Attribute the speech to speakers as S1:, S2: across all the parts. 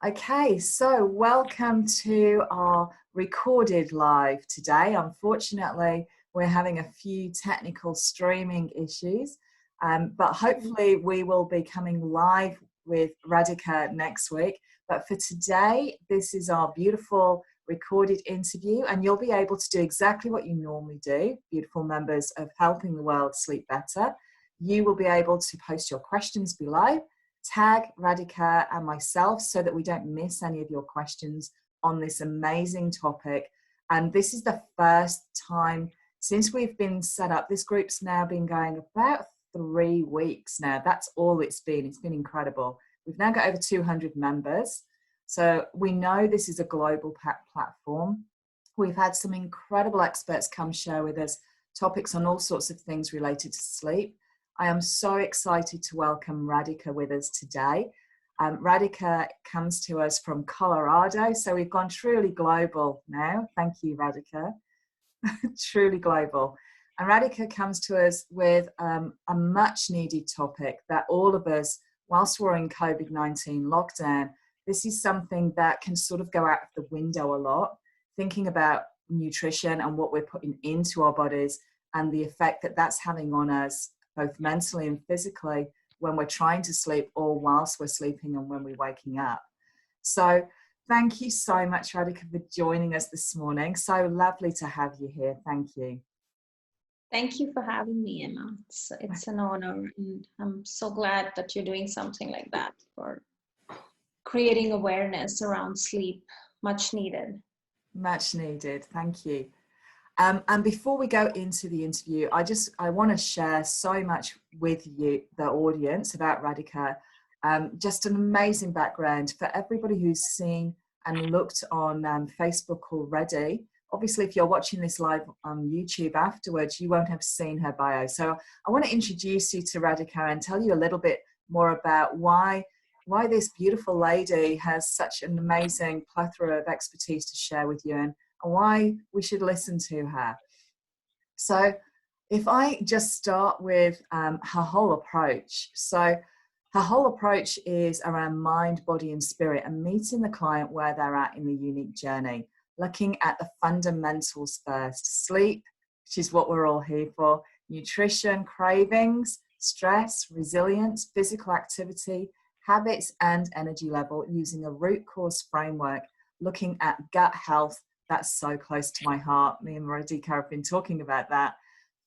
S1: Okay, so welcome to our recorded live today. Unfortunately, we're having a few technical streaming issues, but hopefully we will be coming live with Radhika next week. But for today, this is our beautiful recorded interview, and you'll be able to do exactly what you normally do, beautiful members of Helping the World Sleep Better. You will be able to post your questions below, tag Radhika and myself so that we don't miss any of your questions on this amazing topic. And this is the first time since we've been set up. This group's now been going about 3 weeks now. That's all it's been. It's been incredible. We've now got over 200 members. So we know this is a global platform. We've had some incredible experts come share with us topics on all sorts of things related to sleep. I am so excited to welcome Radhika with us today. Radhika comes to us from Colorado, so we've gone truly global now. Thank you, Radhika. Truly global. And Radhika comes to us with a much needed topic that all of us, whilst we're in COVID-19 lockdown, this is something that can sort of go out of the window a lot, thinking about nutrition and what we're putting into our bodies and the effect that that's having on us, both mentally and physically, when we're trying to sleep or whilst we're sleeping and when we're waking up. So thank you so much, Radhika, for joining us this morning. So lovely to have you here. Thank you.
S2: Thank you for having me, Emma. It's an honor, and I'm so glad that you're doing something like that for creating awareness around sleep. Much needed.
S1: Much needed. Thank you. And before we go into the interview, I want to share so much with you, the audience, about Radhika. Just an amazing background for everybody who's seen and looked on Facebook already. Obviously, if you're watching this live on YouTube afterwards, you won't have seen her bio. So I want to introduce you to Radhika and tell you a little bit more about why this beautiful lady has such an amazing plethora of expertise to share with you, and why we should listen to her. So if I just start with her whole approach. So her whole approach is around mind, body and spirit, and meeting the client where they're at in the unique journey, looking at the fundamentals first: sleep, which is what we're all here for, nutrition, cravings, stress, resilience, physical activity, habits and energy level, using a root cause framework, looking at gut health. That's so close to my heart. Me and Radhika have been talking about that.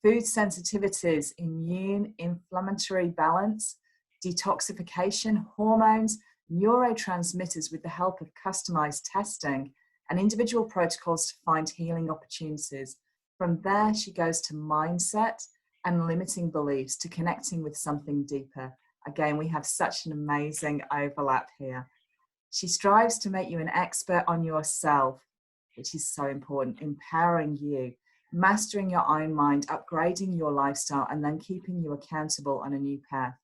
S1: Food sensitivities, immune, inflammatory balance, detoxification, hormones, neurotransmitters with the help of customized testing, and individual protocols to find healing opportunities. From there, she goes to mindset and limiting beliefs, to connecting with something deeper. Again, we have such an amazing overlap here. She strives to make you an expert on yourself, which is so important, empowering you, mastering your own mind, upgrading your lifestyle, and then keeping you accountable on a new path.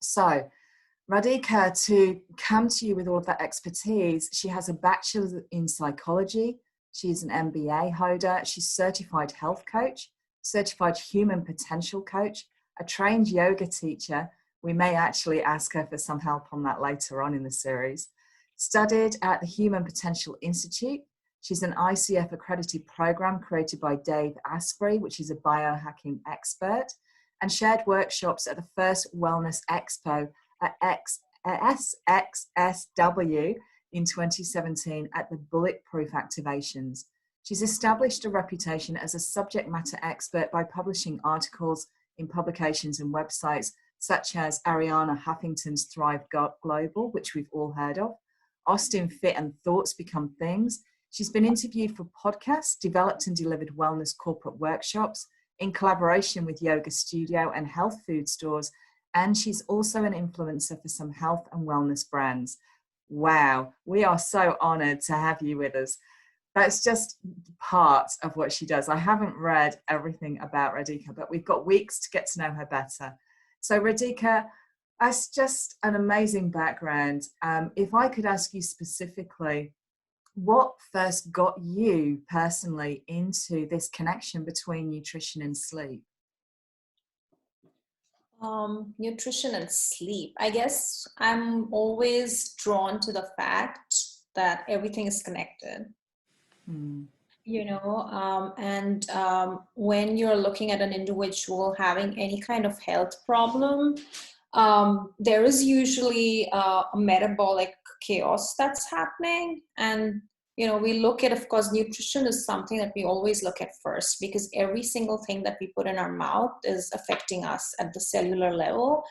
S1: So Radhika, to come to you with all of that expertise, she has a bachelor's in psychology. She's an MBA holder. She's certified health coach, certified human potential coach, a trained yoga teacher. We may actually ask her for some help on that later on in the series. Studied at the Human Potential Institute. She's an ICF accredited program created by Dave Asprey, which is a biohacking expert, and shared workshops at the first Wellness Expo at SXSW in 2017 at the Bulletproof Activations. She's established a reputation as a subject matter expert by publishing articles in publications and websites such as Ariana Huffington's Thrive Global, which we've all heard of, Austin Fit and Thoughts Become Things. She's been interviewed for podcasts, developed and delivered wellness corporate workshops in collaboration with yoga studio and health food stores, and she's also an influencer for some health and wellness brands. Wow, we are so honored to have you with us. That's just part of what she does. I haven't read everything about Radhika, but we've got weeks to get to know her better. So Radhika, that's just an amazing background. If I could ask you specifically, what first got you personally into this connection between nutrition and sleep?
S2: Nutrition and sleep. I guess I'm always drawn to the fact that everything is connected.
S1: Mm.
S2: When you're looking at an individual having any kind of health problem, there is usually a metabolic chaos that's happening. And we look at, of course, nutrition is something that we always look at first, because every single thing that we put in our mouth is affecting us at the cellular level,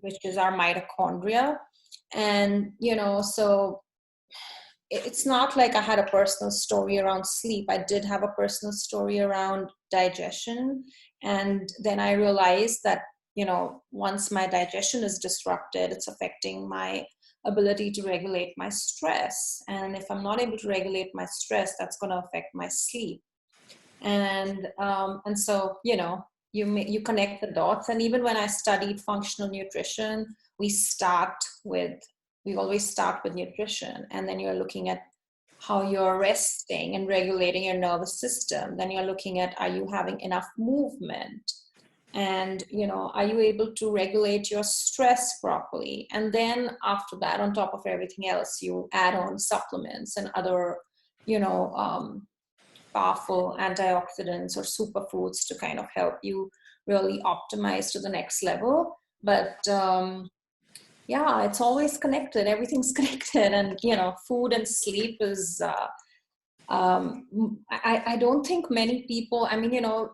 S2: which is our mitochondria. And so it's not like I had a personal story around sleep. I did have a personal story around digestion. And then I realized that, once my digestion is disrupted, it's affecting my ability to regulate my stress. And if I'm not able to regulate my stress, that's going to affect my sleep. And so, you connect the dots. And even when I studied functional nutrition, we always start with nutrition, and then you're looking at how you're resting and regulating your nervous system. Then you're looking at, are you having enough movement? And, are you able to regulate your stress properly? And then after that, on top of everything else, you add on supplements and other, powerful antioxidants or superfoods to kind of help you really optimize to the next level. But yeah, it's always connected. Everything's connected. And, food and sleep is, I don't think many people, I mean,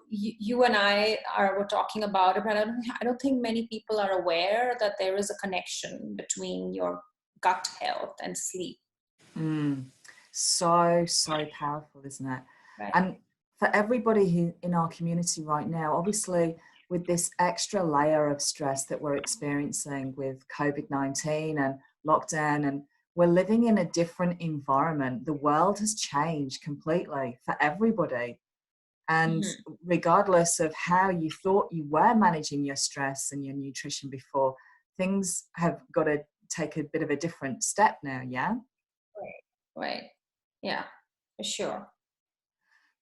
S2: you and we're talking about it, but I don't think many people are aware that there is a connection between your gut health and sleep.
S1: So powerful, isn't it?
S2: Right.
S1: And for everybody who in our community right now, obviously with this extra layer of stress that we're experiencing with COVID-19 and lockdown, and we're living in a different environment. The world has changed completely for everybody. And regardless of how you thought you were managing your stress and your nutrition before, things have got to take a bit of a different step now, yeah?
S2: Right. Yeah, for sure.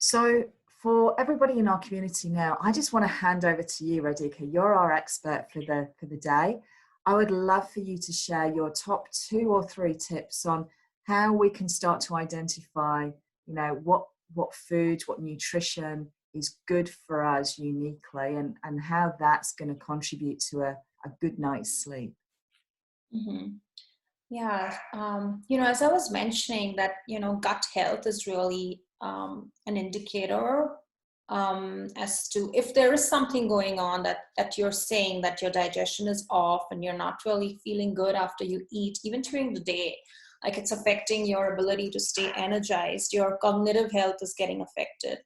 S1: So for everybody in our community now, I just want to hand over to you, Radhika. You're our expert for the day. I would love for you to share your top 2 or 3 tips on how we can start to identify, what food, what nutrition is good for us uniquely, and how that's going to contribute to a good night's sleep.
S2: Yeah, as I was mentioning that, gut health is really an indicator as to if there is something going on that you're saying that your digestion is off and you're not really feeling good after you eat, even during the day, like it's affecting your ability to stay energized, your cognitive health is getting affected.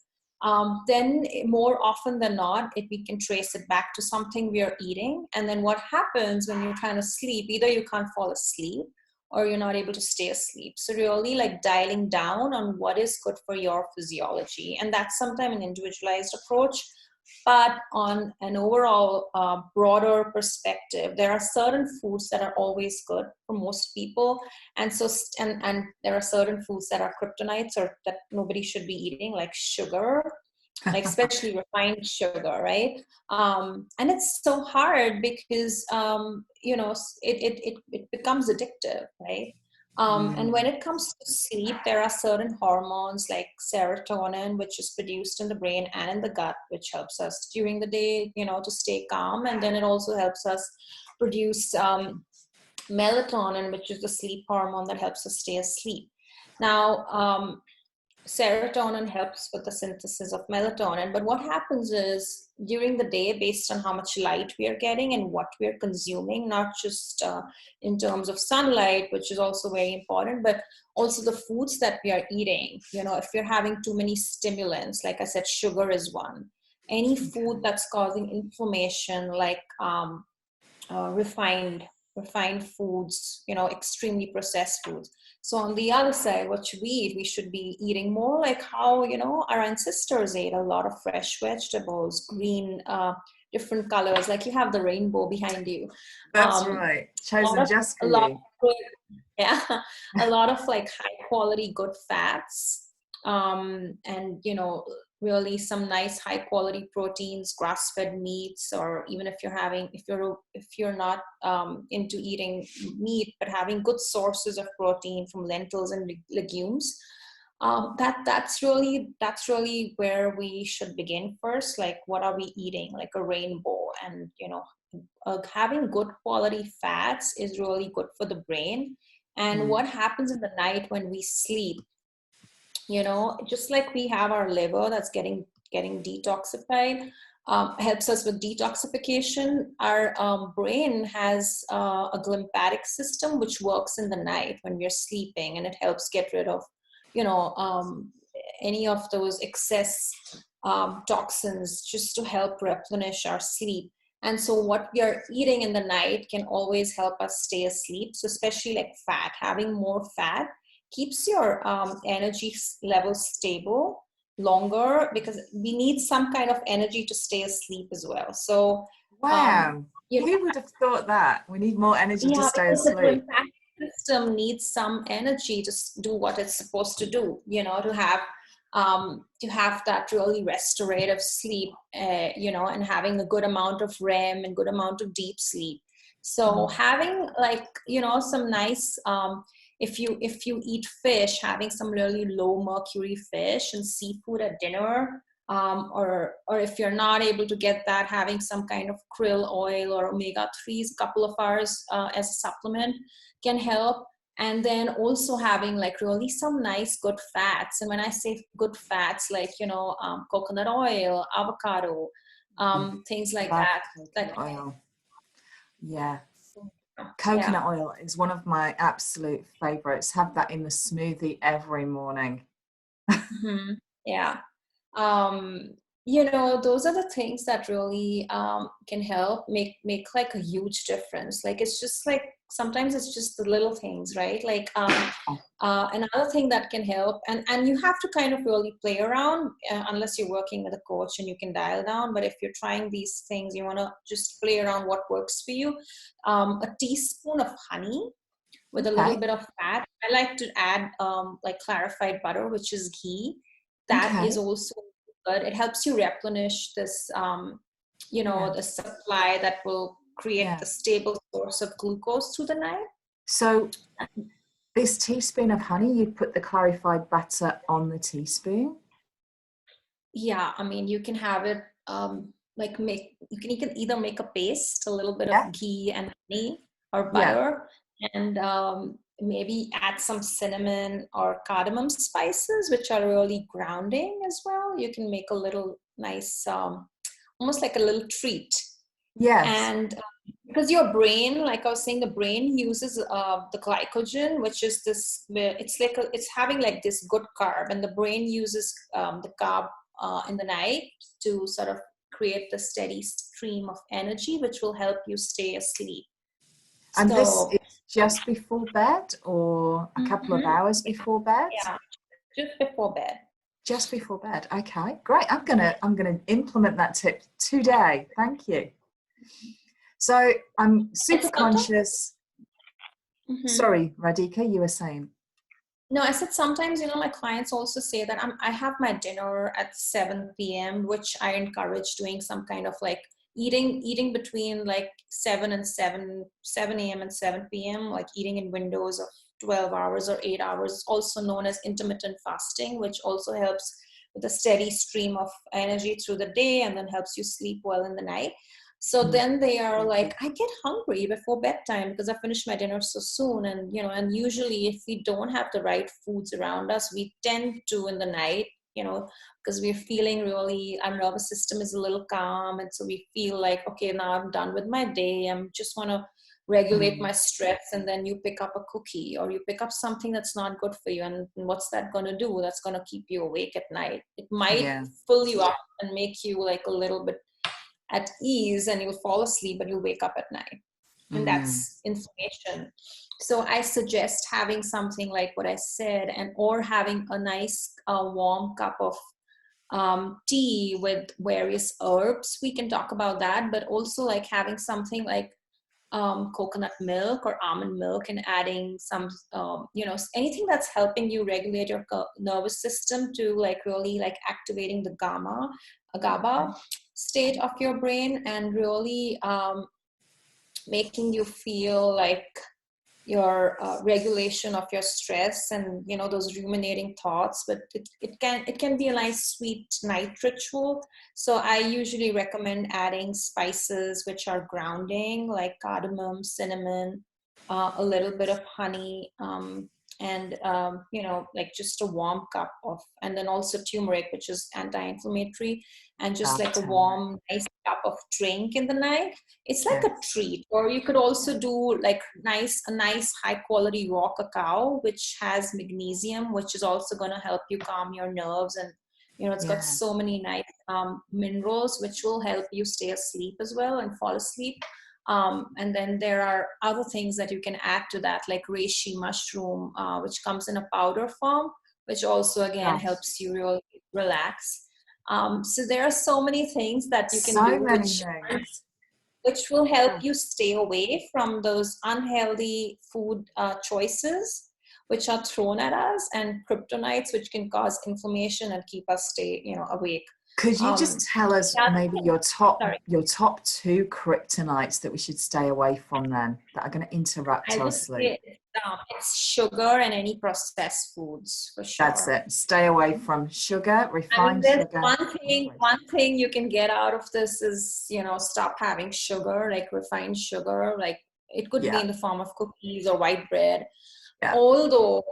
S2: Then more often than not, we can trace it back to something we are eating. And then what happens when you're trying to sleep, either you can't fall asleep or you're not able to stay asleep. So really like dialing down on what is good for your physiology. And that's sometimes an individualized approach. But on an overall broader perspective, there are certain foods that are always good for most people. And so, and there are certain foods that are kryptonites or that nobody should be eating, like sugar, like especially refined sugar, right? And it's so hard because, it becomes addictive, right? And when it comes to sleep, there are certain hormones like serotonin, which is produced in the brain and in the gut, which helps us during the day, to stay calm. And then it also helps us produce melatonin, which is the sleep hormone that helps us stay asleep. Now, serotonin helps with the synthesis of melatonin. But what happens is during the day, based on how much light we are getting and what we are consuming, not just in terms of sunlight, which is also very important, but also the foods that we are eating. If you're having too many stimulants, like I said, sugar is one. Any food that's causing inflammation, like refined foods, extremely processed foods. So on the other side, what should we eat? We should be eating more like how, our ancestors ate, a lot of fresh vegetables, green, different colors, like you have the rainbow behind you.
S1: That's right. Chosen just for you.
S2: Yeah, a lot of like high quality, good fats, and, really some nice high quality proteins, grass-fed meats, or even if you're not into eating meat, but having good sources of protein from lentils and legumes. That's really where we should begin first. Like, what are we eating? Like a rainbow. And having good quality fats is really good for the brain. And what happens in the night when we sleep, just like we have our liver that's getting detoxified, helps us with detoxification. Our brain has a glymphatic system which works in the night when we're sleeping, and it helps get rid of any of those excess toxins, just to help replenish our sleep. And so what we are eating in the night can always help us stay asleep. So especially like fat, having more fat keeps your energy level stable longer, because we need some kind of energy to stay asleep as well. So
S1: Wow. Who would have thought that? We need more energy to stay
S2: because the
S1: asleep.
S2: lymphatic system needs some energy to do what it's supposed to do, to have that really restorative sleep, and having a good amount of REM and good amount of deep sleep. So having some nice, if you eat fish, having some really low mercury fish and seafood at dinner, or if you're not able to get that, having some kind of krill oil or omega-3s a couple of hours as a supplement can help. And then also having like really some nice good fats. And when I say good fats, like coconut oil, avocado, things like
S1: Love
S2: that.
S1: coconut oil. Yeah.
S2: Yeah.
S1: Coconut oil is one of my absolute favorites. Have that in the smoothie every morning.
S2: Mm-hmm. Yeah. Those are the things that really can help make like a huge difference. Like, it's just like, sometimes it's just the little things, right? Like another thing that can help, and you have to kind of really play around, unless you're working with a coach and you can dial down. But if you're trying these things, you want to just play around what works for you. A teaspoon of honey with a little bit of fat. I like to add like clarified butter, which is ghee. That is also good. It helps you replenish this, the supply that will create the stable source of glucose through the night.
S1: So this teaspoon of honey, you put the clarified butter on the teaspoon?
S2: Yeah, I mean, you can have it you can either make a paste, a little bit of ghee and honey or butter, and maybe add some cinnamon or cardamom spices, which are really grounding as well. You can make a little nice, almost like a little treat.
S1: Yes.
S2: And because your brain, like I was saying, the brain uses the glycogen, which is this, it's having like this good carb, and the brain uses the carb in the night to sort of create the steady stream of energy, which will help you stay asleep.
S1: And this is just before bed, or a couple of hours before bed?
S2: Yeah, just before bed.
S1: Just before bed. Okay, great. I'm gonna implement that tip today. Thank you. So I'm super conscious. Sorry, Radhika, you were saying.
S2: No, I said sometimes, my clients also say that I have my dinner at 7 p.m., which I encourage doing some kind of like eating between like 7 a.m. and 7 p.m., like eating in windows of 12 hours or 8 hours, also known as intermittent fasting, which also helps with a steady stream of energy through the day and then helps you sleep well in the night. So then they are like, I get hungry before bedtime because I finished my dinner so soon. And, and usually if we don't have the right foods around us, we tend to in the night, because we're feeling really, our nervous system is a little calm. And so we feel like, okay, now I'm done with my day. I just want to regulate my stress. And then you pick up a cookie or you pick up something that's not good for you. And what's that going to do? That's going to keep you awake at night. It might fill you up and make you like a little bit at ease, and you'll fall asleep, but you'll wake up at night. And that's inflammation. So I suggest having something like what I said, or having a nice warm cup of tea with various herbs. We can talk about that, but also like having something like coconut milk or almond milk and adding some, anything that's helping you regulate your nervous system to like really like activating the GABA state of your brain, and really making you feel like your regulation of your stress and those ruminating thoughts. But it can be a nice sweet night ritual. So I usually recommend adding spices which are grounding, like cardamom, cinnamon, a little bit of honey, and like just a warm cup of, and then also turmeric, which is anti-inflammatory, and just like a warm nice cup of drink in the night. It's like a treat. Or you could also do like a nice high quality raw cacao, which has magnesium, which is also going to help you calm your nerves. And it's got so many nice minerals which will help you stay asleep as well and fall asleep. And then there are other things that you can add to that, like reishi mushroom, which comes in a powder form, which also again helps you really relax. So there are so many things that you can do, which will help you stay away from those unhealthy food choices which are thrown at us, and kryptonites which can cause inflammation and keep us awake.
S1: Could you just tell us maybe your top 2 kryptonites that we should stay away from then, that are going to interrupt our sleep?
S2: It's sugar and any processed foods, for sure.
S1: That's it. Stay away from sugar, refined sugar.
S2: One thing you can get out of this is, stop having sugar, like refined sugar. Like it could be in the form of cookies or white bread. Yeah. Although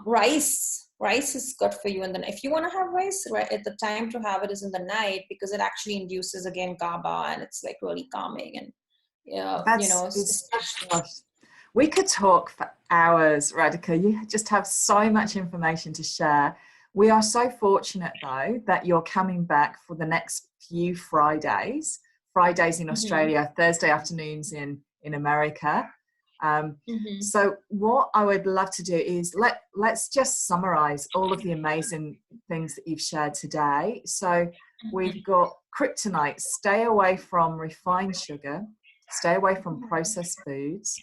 S2: rice is good for you. And then if you want to have rice, right, at the time to have it is in the night, because it actually induces again GABA, and it's like really calming. And
S1: we could talk for hours, Radhika. You just have so much information to share. We are so fortunate though that you're coming back for the next few Fridays in Australia, Thursday afternoons in America. So what I would love to do is let's just summarize all of the amazing things that you've shared today. So we've got kryptonite: stay away from refined sugar, stay away from processed foods,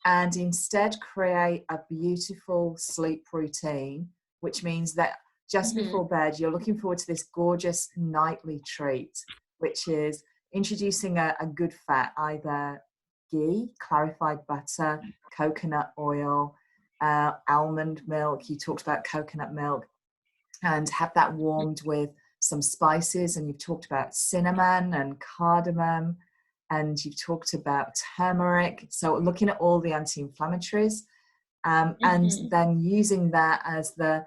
S1: and instead create a beautiful sleep routine, which means that just before bed you're looking forward to this gorgeous nightly treat, which is introducing a good fat, either ghee, clarified butter, coconut oil, almond milk. You talked about coconut milk, and have that warmed with some spices. And you've talked about cinnamon and cardamom, and you've talked about turmeric. So looking at all the anti-inflammatories, and then using that as the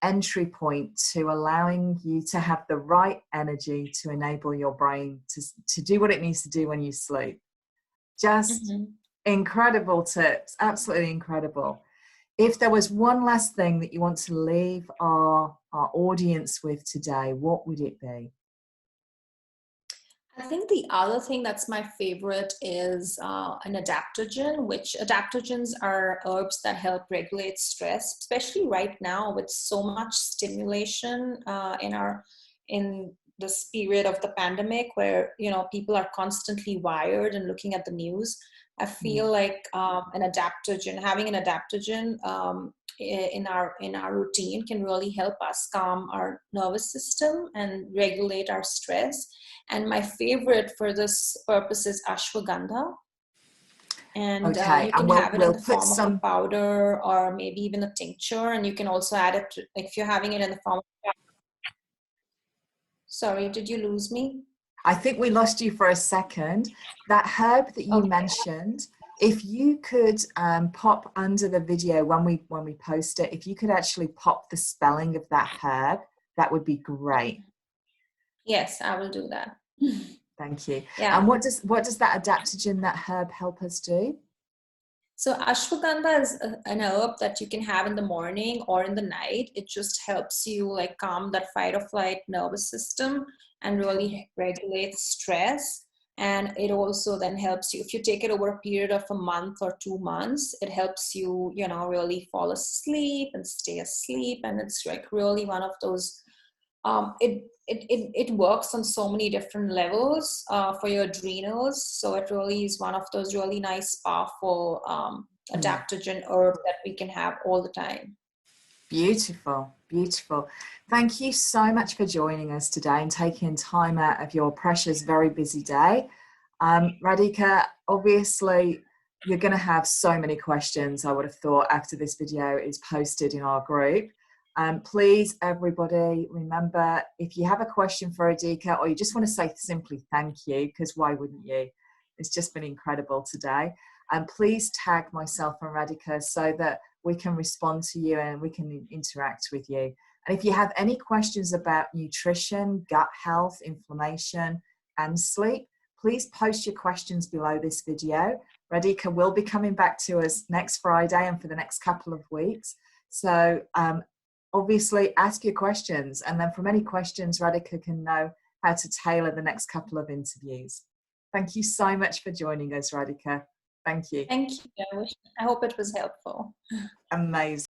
S1: entry point to allowing you to have the right energy to enable your brain to do what it needs to do when you sleep. Just incredible tips, absolutely incredible. If there was one last thing that you want to leave our audience with today, what would it be?
S2: I think the other thing that's my favorite is an adaptogen, which adaptogens are herbs that help regulate stress, especially right now with so much stimulation in this period of the pandemic, where people are constantly wired and looking at the news. I feel like having an adaptogen in our routine can really help us calm our nervous system and regulate our stress. And my favorite for this purpose is ashwagandha. And you can have it in the form of a powder, or maybe even a tincture. And you can also add it if you're having it in the form of... Sorry, did you lose me?
S1: I think we lost you for a second. That herb that you mentioned, if you could pop under the video when we post it, if you could actually pop the spelling of that herb, that would be great.
S2: Yes, I will do that.
S1: Thank you. Yeah. And what does that adaptogen, that herb, help us do?
S2: So ashwagandha is an herb that you can have in the morning or in the night. It just helps you like calm that fight or flight nervous system and really regulate stress. And it also then helps you, if you take it over a period of a month or 2 months, it helps you, really fall asleep and stay asleep. And it's like really one of those it works on so many different levels for your adrenals. So it really is one of those really nice, powerful adaptogen herbs that we can have all the time.
S1: Beautiful, beautiful. Thank you so much for joining us today and taking time out of your precious, very busy day. Radhika, obviously, you're going to have so many questions, I would have thought, after this video is posted in our group. Please, everybody, remember, if you have a question for Radhika or you just want to say simply thank you, because why wouldn't you? It's just been incredible today. And please tag myself and Radhika so that we can respond to you and we can interact with you. And if you have any questions about nutrition, gut health, inflammation, and sleep, please post your questions below this video. Radhika will be coming back to us next Friday and for the next couple of weeks. So obviously ask your questions, and then from any questions, Radhika can know how to tailor the next couple of interviews. Thank you so much for joining us, Radhika. Thank you.
S2: Thank you. I hope it was helpful.
S1: Amazing.